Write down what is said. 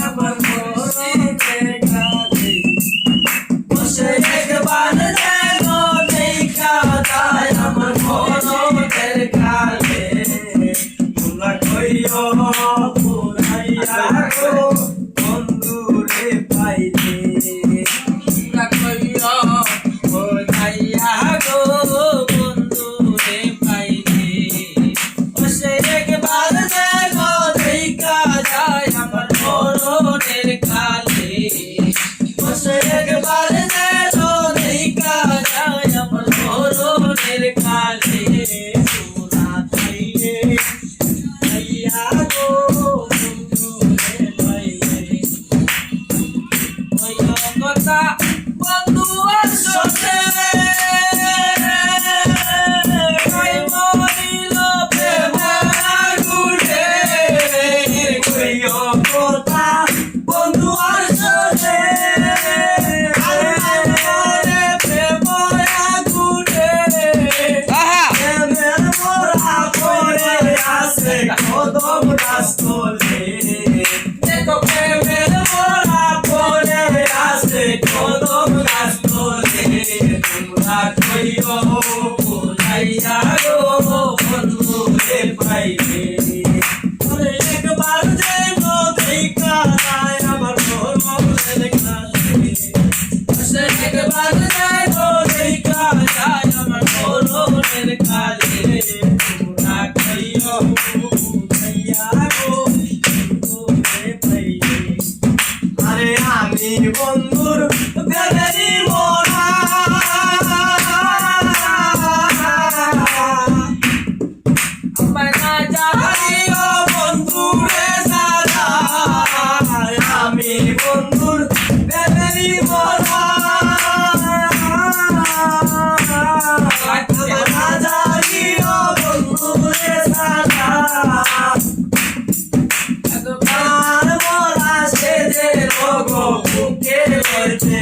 আমার মরণের কাছে বসে একবার যেন দেখা যায় আমার মরণের কাছে তোমরা কইও পুরাইয়া গো বন্ধুরে পাইলে তোমরা কইও পুরাইয়া গো বন্ধুরে পাইলে বসে একবার যেন দেখা যায় আমার মরণের কাছে বসে একবার যেন দেখা যায় আমার মরণের কাছে তোমরা পাইলে পাইয়া গো বন্ধুরে পাইলে ওই কথা বন্ধু আসছে মরিল প্রেম আগুনে কইও কথা বন্ধু আসছে প্রেম আগুনে প্রেমের মোরা পড়ে আছে কদম গাছ তলে দেখো প্রেমের মোরা পড়ে আছে কদম গাছ তলে তোমরা কইও পুরাইয়া গো বন্ধুরে পাইলে ওরে একবার যেন দেখা যায় আমার মরণের কাছে সে একবার যেন দেখা যায় আমার মরণের কাছে তোমরা কইও পুরাইয়া গো বন্ধুরে পাইলে আরে আমি বন্ধুর প্রেমেরই মোরা আমায় না জানিও বন্ধুরে সারা আমি বন্ধুর প্রেমেরই মোরা আমায় না জানিও বন্ধুরে সারা একবার মোরা সেজে লোগো বুকে রয়েছে